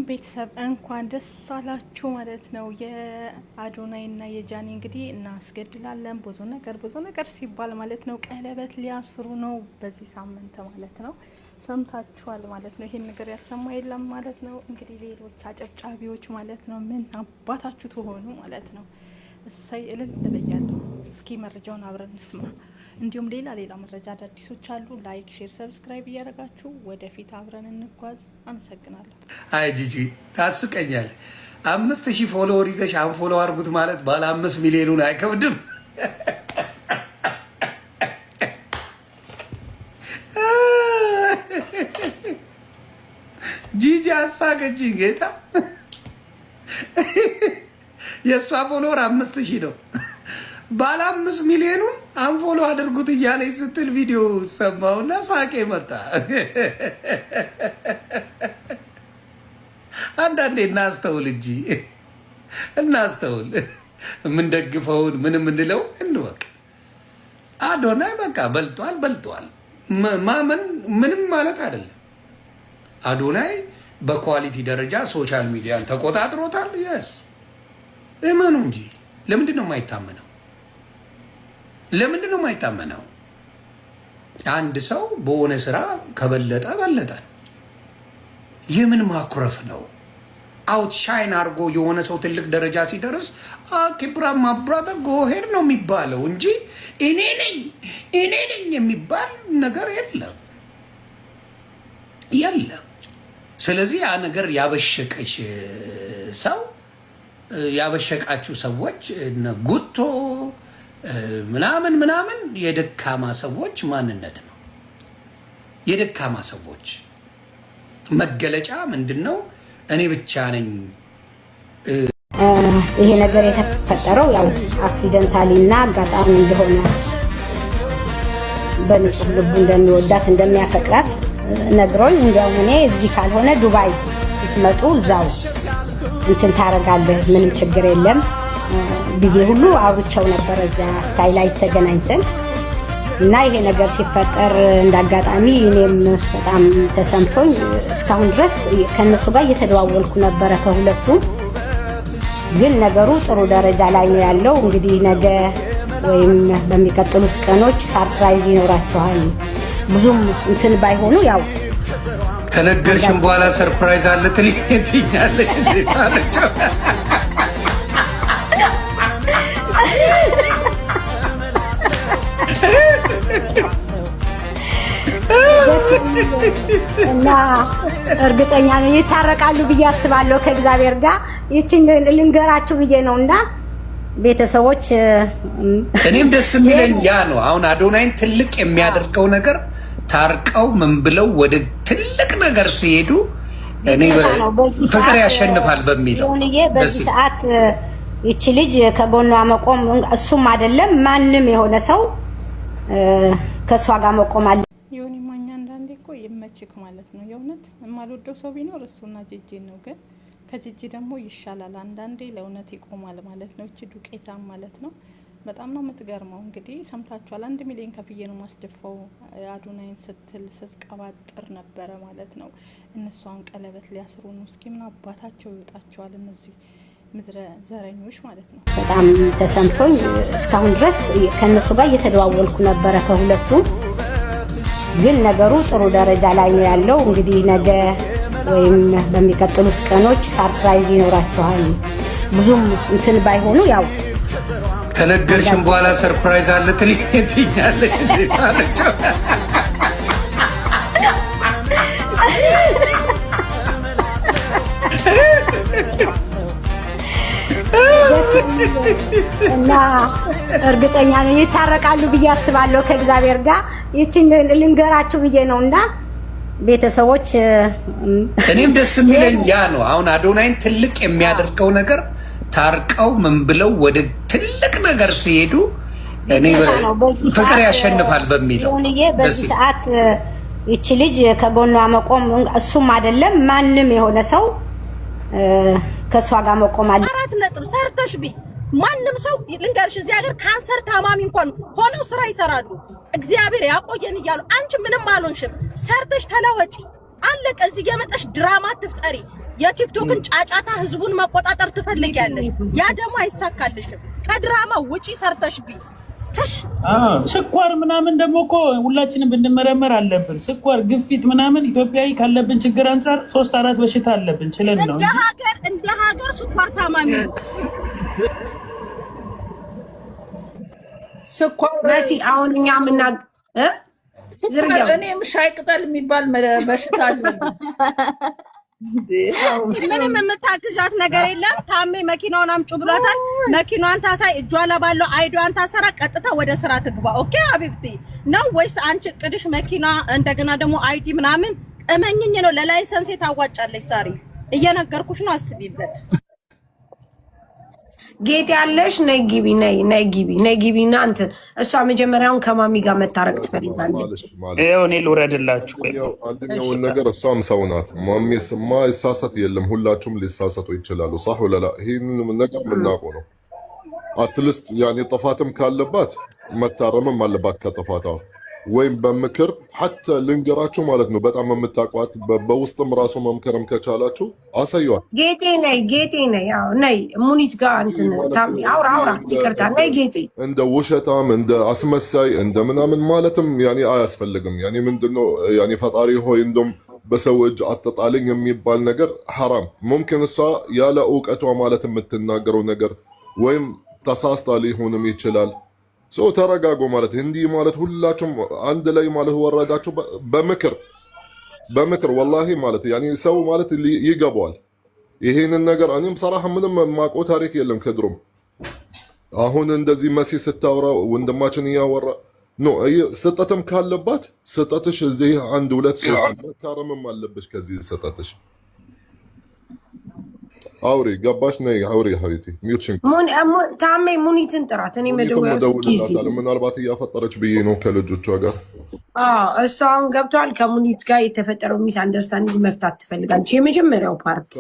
ቤተሰብ እንኳን ደስ አላችሁ ማለት ነው። የአዶናይ እና የጃኒ እንግዲህ እናስገድላለን ብዙ ነገር ሲባል ማለት ነው። ቀለበት ሊያስሩ ነው በዚህ ሳምንት ማለት ነው። ሰምታችኋል ማለት ነው። ይሄን ነገር ያልሰማ የለም ማለት ነው። እንግዲህ ሌሎች አጨብጫቢዎች ማለት ነው ምን አባታችሁ ትሆኑ ማለት ነው። እሰይ እልል ብያለሁ። እስኪ መረጃውን አብረን እንስማ። እንዲሁም ሌላ መረጃ አዳዲሶች አሉ። ላይክ፣ ሼር፣ ሰብስክራይብ እያደረጋችሁ ወደፊት አብረን እንጓዝ። አመሰግናለሁ። አይ ጂጂ ታስቀኛል። 5000 ፎሎወር ይዘሽ አንፎሎ አድርጉት ማለት ባለ 5 ሚሊዮኑን አይከብድም። ጂጂ አሳቀችኝ ጌታ። የእሷ ፎሎወር 5000 ነው። ባለ 5 ሚሊዮኑን አንፎሎ አድርጉት እያለች ስትል ቪዲዮ ሰማውና ሳቄ መጣ። አንዳንዴ እናስተውል እንጂ እናስተውል። የምንደግፈውን ምን የምንለው እንወቅ። አዶናይ በቃ በልጧል። ማመን ምንም ማለት አይደለም። አዶናይ በኳሊቲ ደረጃ ሶሻል ሚዲያን ተቆጣጥሮታል። የስ እመኑ እንጂ ለምንድን ነው የማይታመነው? ለምንድን ነው የማይታመነው? አንድ ሰው በሆነ ስራ ከበለጠ በለጠ። የምን ማኩረፍ ነው? አውት ሻይን አድርጎ የሆነ ሰው ትልቅ ደረጃ ሲደርስ ኪብራማ ብራዘር ጎሄድ ነው የሚባለው እንጂ እኔ ነኝ የሚባል ነገር የለም። ስለዚህ ያ ነገር ያበሸቀች ሰው ያበሸቃችሁ ሰዎች ጉቶ ምናምን የደካማ ሰዎች ማንነት ነው። የደካማ ሰዎች መገለጫ ምንድነው? እኔ ብቻ ነኝ። ይሄ ነገር የተፈጠረው ያው አክሲደንታሊ እና አጋጣሚ እንደሆነ በንጹህ ልቡ እንደሚወዳት እንደሚያፈቅራት ነግሮኝ፣ እንዲያውም እኔ እዚህ ካልሆነ ዱባይ ስትመጡ እዛው እንትን ታረጋለህ ምንም ችግር የለም ብዬ ሁሉ አውርቼው ነበር። እዛ ስካይላይት ተገናኝተን እና ይሄ ነገር ሲፈጠር እንዳጋጣሚ እኔም በጣም ተሰምቶኝ እስካሁን ድረስ ከነሱ ጋር እየተደዋወልኩ ነበረ ከሁለቱም። ግን ነገሩ ጥሩ ደረጃ ላይ ነው ያለው። እንግዲህ ነገ ወይም በሚቀጥሉት ቀኖች ሰርፕራይዝ ይኖራቸዋል። ብዙም እንትን ባይሆኑ ያው ከነገርሽም በኋላ ሰርፕራይዝ አለ ትልኛለሽ እንዴ ታለቻው። እና እርግጠኛ ነኝ ይታረቃሉ ብዬ አስባለሁ ከእግዚአብሔር ጋር። ይቺን ልንገራችሁ ብዬ ነውና ቤተሰቦች፣ እኔም ደስ የሚለኝ ያ ነው። አሁን አዶናይን ትልቅ የሚያደርገው ነገር ታርቀው ምን ብለው ወደ ትልቅ ነገር ሲሄዱ እኔ ፍቅር ያሸንፋል በሚለው በዚህ ሰዓት ይቺ ልጅ ከጎኗ መቆም እሱም አይደለም ማንም የሆነ ሰው ከሷ ጋር መቆም አለ። ዮኒ ማኛ አንዳንዴ እኮ ይመችክ ማለት ነው። የእውነት የማልወደው ሰው ቢኖር እሱና ጂጂ ነው። ግን ከጂጂ ደግሞ ይሻላል። አንዳንዴ ለእውነት ይቆማል ማለት ነው። እቺ ዱቄታም ማለት ነው። በጣም ነው የምትገርመው። እንግዲህ ሰምታችኋል። 1 ሚሊዮን ከፍዬ ነው ማስደፋው አዶናይን ስትቀባጥር ነበረ ማለት ነው። እነሷን ቀለበት ሊያስሩ ነው። እስኪ ምን አባታቸው ይወጣቸዋል እነዚህ ምድረ ዘረኞች ማለት ነው። በጣም ተሰምቶኝ እስካሁን ድረስ ከነሱ ጋር እየተደዋወልኩ ነበረ ከሁለቱም። ግን ነገሩ ጥሩ ደረጃ ላይ ነው ያለው። እንግዲህ ነገ ወይም በሚቀጥሉት ቀኖች ሰርፕራይዝ ይኖራቸዋል። ብዙም እንትን ባይሆኑ ያው ከነገርሽም በኋላ ሰርፕራይዝ አለ ትልኛለሽ እንዴ ታለቻው። እና እርግጠኛ ነኝ ይታረቃሉ ብዬ አስባለሁ ከእግዚአብሔር ጋር። ይቺን ልንገራችሁ ብዬ ነውና ቤተሰቦች፣ እኔም ደስ የሚለኝ ያ ነው። አሁን አዶናይን ትልቅ የሚያደርገው ነገር ታርቀው ምን ብለው ወደ ትልቅ ነገር ሲሄዱ እኔ ፍቅር ያሸንፋል በሚለው በዚህ ሰዓት ይቺ ልጅ ከጎኗ መቆም እሱም አይደለም ማንም የሆነ ሰው ከሷ ጋር መቆም አለ። 4 ነጥብ ሰርተሽ ማንም ሰው ልንገርሽ፣ እዚህ ሀገር ካንሰር ታማሚ እንኳን ሆነው ስራ ይሰራሉ። እግዚአብሔር ያቆየን እያሉ አንቺ ምንም አልሆንሽም። ሰርተሽ ተለወጪ። አለቀ። እዚህ የመጣሽ ድራማ ትፍጠሪ። የቲክቶክን ጫጫታ ህዝቡን መቆጣጠር ትፈልጊያለሽ። ያ ደግሞ አይሳካልሽም። ከድራማ ውጪ ሰርተሽ ቢ ተሽ ስኳር ምናምን ደግሞ እኮ ሁላችንም ብንመረመር አለብን። ስኳር፣ ግፊት ምናምን ኢትዮጵያዊ ካለብን ችግር አንፃር 3-4 በሽታ አለብን ችለን ነው እንደ ሀገር ስኳር ታማሚ ነው። ስኳር መሲ አሁን እኛ ዝርያ እኔም ሻይ ቅጠል የሚባል በሽታ አለ። ምንም የምታግዣት ነገር የለም። ታሜ መኪናውን አምጩ ብሏታል። መኪናዋን ታሳይ፣ እጇ ላይ ባለው አይዲዋን ታሰራ፣ ቀጥታ ወደ ስራ ትግባ። ኦኬ ሀቢብቲ ነው ወይስ አንቺ ቅድሽ መኪና እንደገና ደግሞ አይዲ ምናምን እመኝኝ ነው ለላይሰንስ ታዋጫለሽ። ሳሪ እየነገርኩሽ ነው፣ አስቢበት። ጌት ያለሽ ነይ ግቢና እንትን እሷ መጀመሪያውን ከማሚ ጋር መታረቅ ትፈልጋለች። እኔ ልውረድላችሁ። አንደኛውን ነገር እሷም ሰው ናት። ማሚስማ ይሳሳት የለም ሁላችሁም ሊሳሳቱ ይችላሉ። صح ولا لا? ይሄን ነገር የምናውቀው ነው። አትሊስት ያኔ ጥፋትም ካለባት መታረምም አለባት ከጥፋቷ ወይም በምክር ሐታ ልንገራችሁ ማለት ነው። በጣም የምታውቋት በውስጥም ራሱ መምከርም ከቻላችሁ አሳዩዋት። ጌቴ ነይ ያው ነይ ሙኒት ጋር እንትን ታሚ አውራ ይቅርታ ነይ ጌቴ። እንደ ውሸታም እንደ አስመሳይ እንደ ምናምን ማለትም ያኔ አያስፈልግም። ያኔ ምንድነው ያኔ ፈጣሪ ሆይ እንደም በሰው እጅ አትጣልኝ የሚባል ነገር ሐራም። ሙምኪን እሷ ያለ ዕውቀቷ ማለት የምትናገረው ነገር ወይም ተሳስታ ሊሆንም ይችላል። ሰው ተረጋጉ ማለት እንዲህ ማለት ሁላችሁም አንድ ላይ ማለት ወረዳችሁ በምክር ወላሂ ማለት ያኔ ሰው ማለት ይገባዋል ይሄንን ነገር። እኔም ሰራህ ምንም ማቆ ታሪክ የለም ከድሮም። አሁን እንደዚህ መሲ ስታወራ ወንድማችን ያወራ ኖ ስጠትም ካለባት ስጠትሽ እዚህ 1 2 3 መታረምም አለብሽ ከዚህ ስጠትሽ አውሪ ገባሽ ነይ አውሪ ሀቢቲ ሚውትሽን ታሜ ሙኒትን ጥራት። እኔ መደወያው ጊዜ ምናልባት እያፈጠረች ብዬ ነው ከልጆቿ ጋር እሷ አሁን ገብቷል። ከሙኒት ጋር የተፈጠረው ሚስ አንደርስታንዲንግ መፍታት ትፈልጋለች። የመጀመሪያው ፓርት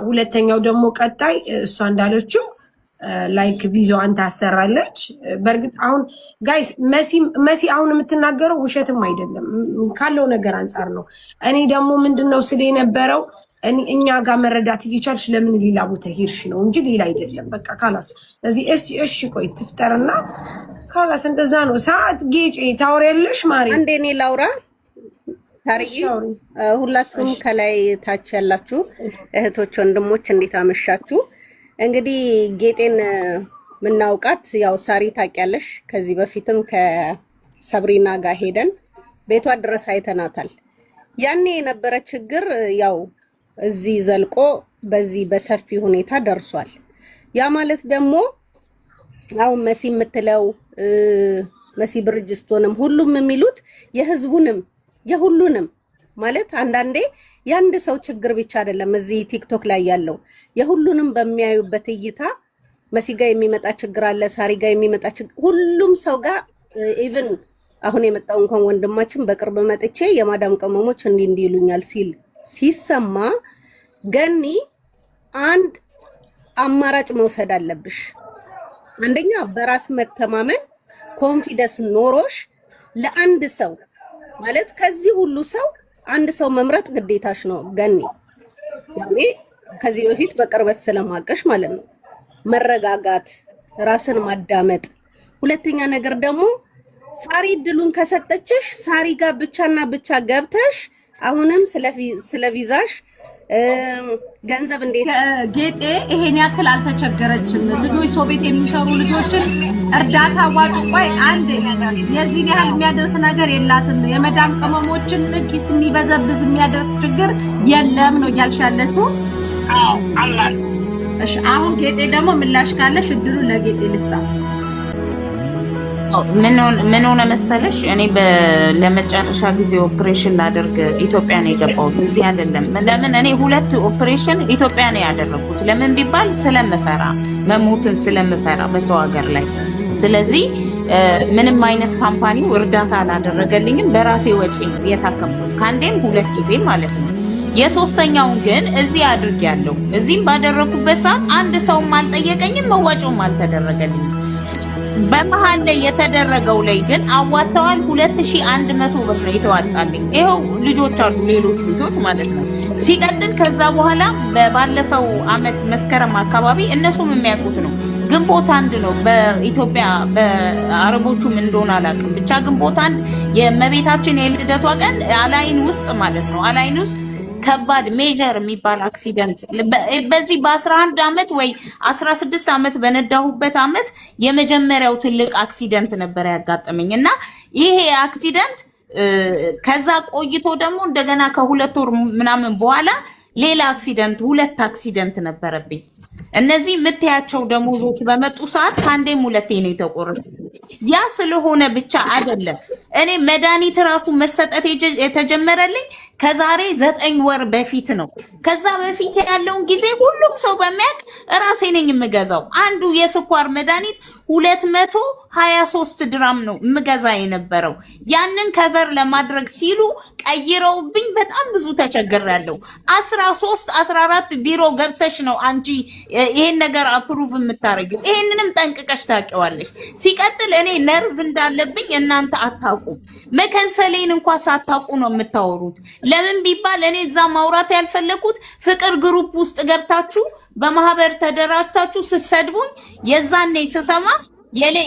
ሁለተኛው ደግሞ ቀጣይ እሷ እንዳለችው ላይክ ቪዛዋን ታሰራለች። በእርግጥ አሁን ጋይስ መሲ አሁን የምትናገረው ውሸትም አይደለም ካለው ነገር አንጻር ነው። እኔ ደግሞ ምንድነው ስለ የነበረው እኛ ጋር መረዳት እየቻልሽ ለምን ሌላ ቦታ ሄድሽ ነው እንጂ ሌላ አይደለም። በቃ ካላስ ስለዚህ እሺ ቆይ ትፍጠርና ካላስ እንደዛ ነው። ሰዓት ጌጬ ታወሪያለሽ ማሪ አንዴ እኔ ላውራ ታሪክ ሁላችሁም ከላይ ታች ያላችሁ እህቶች ወንድሞች እንዴት አመሻችሁ? እንግዲህ ጌጤን ምናውቃት ያው ሳሪ ታውቂያለሽ። ከዚህ በፊትም ከሰብሪና ጋር ሄደን ቤቷ ድረስ አይተናታል። ያኔ የነበረ ችግር ያው እዚህ ዘልቆ በዚህ በሰፊ ሁኔታ ደርሷል። ያ ማለት ደግሞ አሁን መሲ የምትለው መሲ ብርጅስቶንም ሁሉም የሚሉት የህዝቡንም የሁሉንም ማለት አንዳንዴ ያንድ ሰው ችግር ብቻ አይደለም እዚህ ቲክቶክ ላይ ያለው የሁሉንም በሚያዩበት እይታ መሲ ጋር የሚመጣ ችግር አለ፣ ሳሪ ጋር የሚመጣ ችግር ሁሉም ሰው ጋር ኢቭን አሁን የመጣው እንኳን ወንድማችን በቅርብ መጥቼ የማዳም ቀመሞች እንዲህ ይሉኛል ሲል ሲሰማ ገኒ አንድ አማራጭ መውሰድ አለብሽ። አንደኛ በራስ መተማመን ኮንፊደንስ ኖሮሽ ለአንድ ሰው ማለት ከዚህ ሁሉ ሰው አንድ ሰው መምረጥ ግዴታሽ ነው ገኒ። ያኔ ከዚህ በፊት በቅርበት ስለማቀሽ ማለት ነው። መረጋጋት፣ ራስን ማዳመጥ። ሁለተኛ ነገር ደግሞ ሳሪ ድሉን ከሰጠችሽ ሳሪ ጋር ብቻና ብቻ ገብተሽ አሁንም ስለ ቪዛሽ ገንዘብ እንዴት ጌጤ ይሄን ያክል አልተቸገረችም። ልጆች ሰው ቤት የሚሰሩ ልጆችን እርዳታ ዋጡ። ቆይ አንድ የዚህን ያህል የሚያደርስ ነገር የላትም። የመዳም ቅመሞችን ኪስ የሚበዘብዝ የሚያደርስ ችግር የለም ነው እያልሽ ያለሽው? አዎ አላህ። እሺ አሁን ጌጤ ደግሞ ምላሽ ካለሽ እድሉን ለጌጤ ልስጣ። ምን ሆነ መሰለሽ እኔ ለመጨረሻ ጊዜ ኦፕሬሽን ላደርግ ኢትዮጵያ ነው የገባሁት፣ እዚህ አይደለም። ለምን እኔ 2 ኦፕሬሽን ኢትዮጵያ ነው ያደረኩት። ለምን ቢባል ስለምፈራ፣ መሞትን ስለምፈራ በሰው ሀገር ላይ። ስለዚህ ምንም አይነት ካምፓኒው እርዳታ አላደረገልኝም። በራሴ ወጪ የታከምኩት ከአንዴም 2 ጊዜ ማለት ነው። የሶስተኛውን ግን እዚህ አድርጌያለሁ። እዚህም ባደረኩበት ሰዓት አንድ ሰውም አልጠየቀኝም፣ መዋጮም አልተደረገልኝም። በመሃል ላይ የተደረገው ላይ ግን አዋጣዋል 2100 ብር ነው የተዋጣልኝ። ይሄው ልጆች አሉ ሌሎች ልጆች ማለት ነው። ሲቀጥል ከዛ በኋላ ባለፈው አመት መስከረም አካባቢ እነሱም የሚያውቁት ነው ግንቦት 1 ነው በኢትዮጵያ በአረቦቹ ምን እንደሆነ አላውቅም። ብቻ ግንቦት 1 የእመቤታችን የልደቷ ቀን አላይን ውስጥ ማለት ነው አላይን ውስጥ ከባድ ሜጀር የሚባል አክሲደንት በዚህ በ11 አመት ወይ 16 አመት በነዳሁበት አመት የመጀመሪያው ትልቅ አክሲደንት ነበር ያጋጠመኝ እና ይሄ አክሲደንት ከዛ ቆይቶ ደግሞ እንደገና ከ2 ወር ምናምን በኋላ ሌላ አክሲደንት 2 አክሲደንት ነበረብኝ። እነዚህ የምትያቸው ደሞዞች በመጡ ሰዓት ካንዴም 2 ነው የተቆረጠው። ያ ስለሆነ ብቻ አይደለም እኔ መድኃኒት ራሱ መሰጠት የተጀመረልኝ ከዛሬ 9 ወር በፊት ነው። ከዛ በፊት ያለውን ጊዜ ሁሉም ሰው በሚያውቅ ራሴ ነኝ የምገዛው። አንዱ የስኳር መድኃኒት 223 ድራም ነው የምገዛ የነበረው። ያንን ከቨር ለማድረግ ሲሉ ቀይረውብኝ በጣም ብዙ ተቸግሬያለሁ። 13 14 ቢሮ ገብተሽ ነው አንቺ ይሄን ነገር አፕሩቭ የምታረጊው። ይሄንንም ጠንቅቀሽ ታውቂዋለሽ። ሲቀጥል እኔ ነርቭ እንዳለብኝ እናንተ አታውቁም። መከንሰሌን እንኳን ሳታውቁ ነው የምታወሩት። ለምን ቢባል እኔ እዛ ማውራት ያልፈለኩት ፍቅር ግሩፕ ውስጥ ገብታችሁ በማህበር ተደራጅታችሁ ስትሰድቡኝ የዛኔ ስሰማ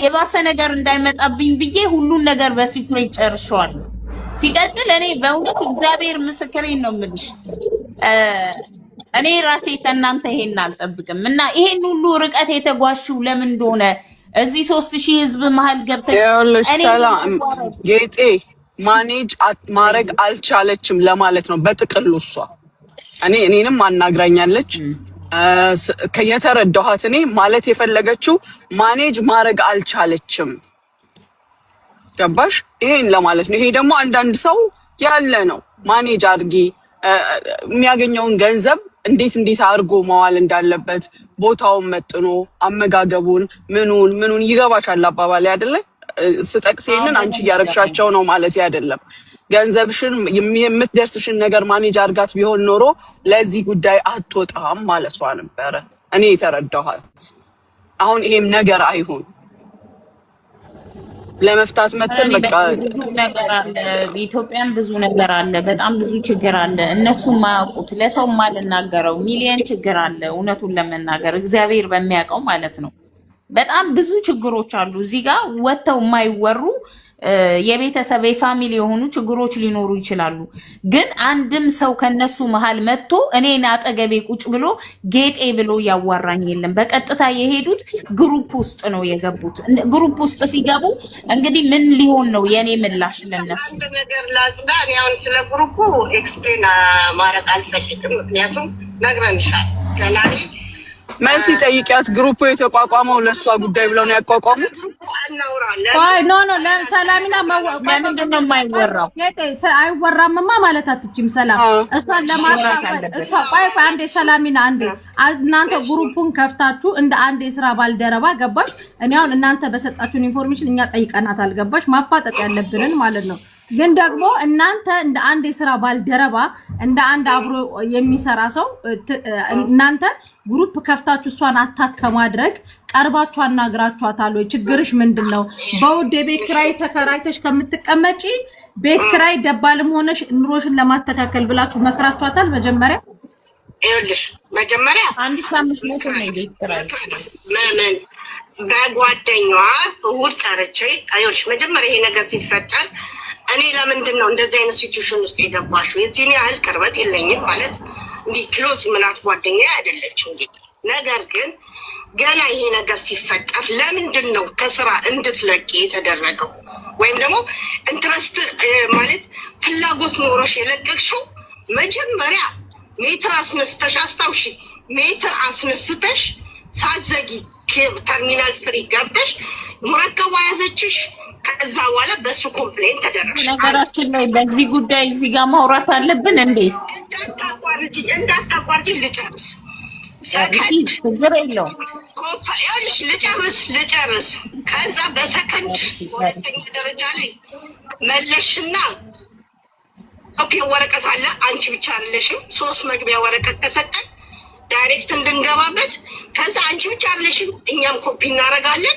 የባሰ ነገር እንዳይመጣብኝ ብዬ ሁሉን ነገር በሲክሬት ጨርሻለሁ። ሲቀጥል እኔ በእውነት እግዚአብሔር ምስክሬን ነው የምልሽ እኔ ራሴ ከእናንተ ይሄን አልጠብቅም እና ይሄን ሁሉ ርቀት የተጓሽው ለምን እንደሆነ እዚህ 3000 ህዝብ መሃል ገብተሽ እኔ ሰላም ጌጤ ማኔጅ ማድረግ አልቻለችም ለማለት ነው በጥቅሉ። እሷ እኔንም አናግራኛለች። የተረዳኋት እኔ ማለት የፈለገችው ማኔጅ ማድረግ አልቻለችም። ገባሽ? ይሄን ለማለት ነው። ይሄ ደግሞ አንዳንድ ሰው ያለ ነው። ማኔጅ አድርጊ የሚያገኘውን ገንዘብ እንዴት አድርጎ መዋል እንዳለበት ቦታውን መጥኖ አመጋገቡን ምኑን ይገባሻል አባባል አይደለ? ስጠቅሴንን አንቺ እያረግሻቸው ነው ማለት አይደለም። ገንዘብሽን የምትደርስሽን ነገር ማኔጅ አድርጋት ቢሆን ኖሮ ለዚህ ጉዳይ አትወጣም ማለቷ ነበረ እኔ የተረዳኋት። አሁን ይሄም ነገር አይሁን ለመፍታት መተን በቃ ነገር አለ። ኢትዮጵያም ብዙ ነገር አለ፣ በጣም ብዙ ችግር አለ። እነሱ ማያውቁት ለሰው ማልናገረው ሚሊየን ችግር አለ። እውነቱን ለመናገር እግዚአብሔር በሚያውቀው ማለት ነው። በጣም ብዙ ችግሮች አሉ እዚህ ጋር ወጥተው የማይወሩ የቤተሰብ የፋሚሊ የሆኑ ችግሮች ሊኖሩ ይችላሉ። ግን አንድም ሰው ከነሱ መሃል መጥቶ እኔን አጠገቤ ቁጭ ብሎ ጌጤ ብሎ ያዋራኝ የለም። በቀጥታ የሄዱት ግሩፕ ውስጥ ነው የገቡት። ግሩፕ ውስጥ ሲገቡ እንግዲህ ምን ሊሆን ነው የኔ ምላሽ ለነሱ ነገር ላጽዳ። እኔ አሁን ስለ ግሩፑ ኤክስፕሌን ማድረግ አልፈልግም፣ ምክንያቱም ነግረንሻል። ገናሽ መሲ ጠይቂያት። ግሩፑ የተቋቋመው ለሷ ጉዳይ ብለው ነው ያቋቋሙት። አይ ኖ ለሰላምና ለምንድን ነው የማይወራው? አይወራምማ ማለት አትችም። ሰላም እሷን ለማጣጣል እሷ ቆይ አንዴ ሰላሚና አንዴ እናንተ ግሩፑን ከፍታችሁ እንደ አንድ የስራ ባልደረባ ገባሽ? እኔ አሁን እናንተ በሰጣችሁን ኢንፎርሜሽን እኛ ጠይቀናት አልገባሽ? ማፋጠጥ ያለብንን ማለት ነው። ግን ደግሞ እናንተ እንደ አንድ የስራ ባልደረባ እንደ አንድ አብሮ የሚሰራ ሰው እናንተ ግሩፕ ከፍታችሁ እሷን አታክ ከማድረግ ቀርባችሁ አናግራችኋታል ወይ? ችግርሽ ምንድነው? በውድ የቤት ኪራይ ተከራይተሽ ከምትቀመጪ ቤት ኪራይ ደባልም ሆነሽ ኑሮሽን ለማስተካከል ብላችሁ መክራችኋታል? መጀመሪያ ይኸውልሽ መጀመሪያ 1500 ነው ቤት ኪራይ በጓደኛዋ እሑድ ጠርቼ ይኸውልሽ መጀመሪያ ይሄ ነገር ሲፈጠር እኔ ለምንድን ነው እንደዚህ አይነት ሲቹዌሽን ውስጥ የገባሽው? የዚህን ያህል ቅርበት የለኝም ማለት እንዲህ ክሎዝ ምናት ጓደኛ አይደለችም። ነገር ግን ገና ይሄ ነገር ሲፈጠር ለምንድን ነው ከስራ እንድትለቂ የተደረገው? ወይም ደግሞ ኢንትረስት ማለት ፍላጎት ኖሮሽ የለቀቅሽው? መጀመሪያ ሜትር አስነስተሽ አስታውሺ፣ ሜትር አስነስተሽ ሳዘጊ ተርሚናል 3 ገብተሽ ሙረከባ ያዘችሽ። ከዛ በኋላ በሱ ኮምፕሌን ተደረሽ። ነገራችን ላይ በዚህ ጉዳይ እዚህ ጋር ማውራት አለብን እንዴ? እንዳታቋርጪ ልጨርስ። ችግር የለውም ልጨርስ። ከዛ በሰከንድ ሁለተኛ ደረጃ ላይ መለሽና ኦኬ ወረቀት አለ አንቺ ብቻ አይደለሽም። 3 መግቢያ ወረቀት ተሰጠን ዳይሬክት እንድንገባበት። ከዛ አንቺ ብቻ አይደለሽም እኛም ኮፒ እናደርጋለን።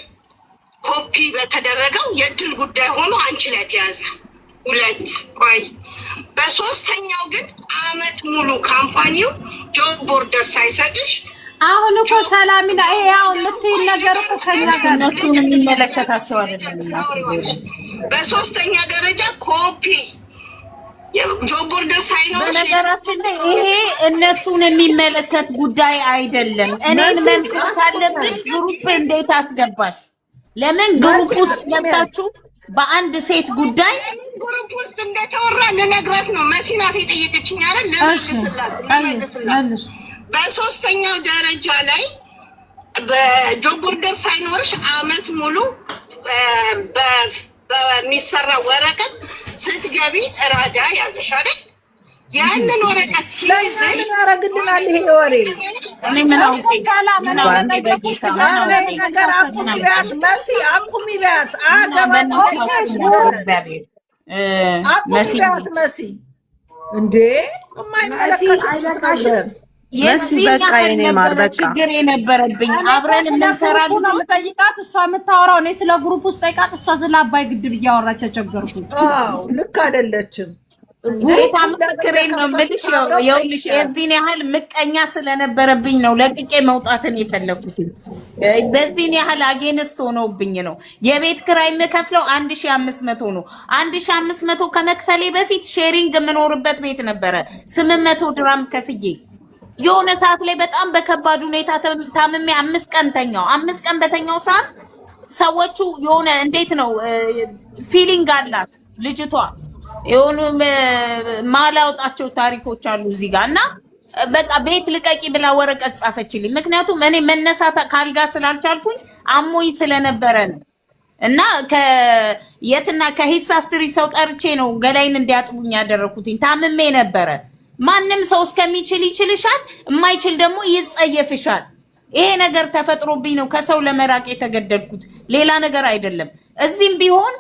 ኮፒ በተደረገው የእድል ጉዳይ ሆኖ አንቺ ላይ ተያዘ። 2 ቆይ በሶስተኛው ግን አመት ሙሉ ካምፓኒው ጆብ ቦርደር ሳይሰጥሽ አሁን እኮ ሰላሚና ይሄ ያው የምትይ ነገር እኮ ከኛ ጋር ነው የሚመለከታቸው አይደለም። በሶስተኛ ደረጃ ኮፒ የጆብ ቦርደር ሳይኖር በነገራችን ላይ ይሄ እነሱን የሚመለከት ጉዳይ አይደለም። እኔን መንካት አለብሽ። ግሩፕ እንዴት አስገባሽ? ለምን ግሩፕ ውስጥ ገብታችሁ በአንድ ሴት ጉዳይ ግሩፕ ውስጥ እንደተወራ ልነግራት ነው። መሲናት የጠየቀችኝ አይደል? ለምንስላት በሶስተኛው ደረጃ ላይ በጆብ ቦርደር ሳይኖርሽ አመት ሙሉ በሚሰራ ወረቀት ስትገቢ ራዳ ያዘሽ አይደል? ያንን ወረቀት ሲይዘሽ ያረግልናል። ይሄ ወሬ እኔ ምን አውቄ መሲ አቁሚ ቢያት መሲ እንዴ የዚህ በቃ የኔ ማር በቃ ችግር የነበረብኝ አብረን እንሰራ ልጅ ጠይቃት። እሷ የምታወራው እኔ ስለ ግሩፕ ውስጥ ጠይቃት። እሷ ስለ አባይ ግድብ እያወራች ተቸገርኩኝ። አዎ ልክ አይደለችም። ጌታ ምክሬን ነው የምልሽ። ይኸውልሽ የዚህን ያህል ምቀኛ ስለነበረብኝ ነው ለቅቄ መውጣትን የፈለኩት። በዚህን ያህል አጌንስት ሆነውብኝ ነው። የቤት ክራይ የምከፍለው 1500 ነው። 1500 ከመክፈሌ በፊት ሼሪንግ የምኖርበት ቤት ነበረ 800 ድራም ከፍዬ የሆነ ሰዓት ላይ በጣም በከባድ ሁኔታ ታምሜ 5 ቀን ተኛው። 5 ቀን በተኛው ሰዓት ሰዎቹ የሆነ እንዴት ነው ፊሊንግ አላት ልጅቷ የሆኑ ማላውጣቸው ታሪኮች አሉ እዚህ ጋር እና በቃ ቤት ልቀቂ ብላ ወረቀት ጻፈችልኝ። ምክንያቱም እኔ መነሳት ካልጋ ስላልቻልኩኝ አሞኝ ስለነበረ ነው። እና ከየትና ከሂሳስትሪ ሰው ጠርቼ ነው ገላይን እንዲያጥቡኝ ያደረኩትኝ። ታምሜ ነበረ። ማንም ሰው እስከሚችል ይችልሻል፣ የማይችል ደግሞ ይጸየፍሻል። ይሄ ነገር ተፈጥሮብኝ ነው ከሰው ለመራቅ የተገደድኩት፣ ሌላ ነገር አይደለም። እዚህም ቢሆን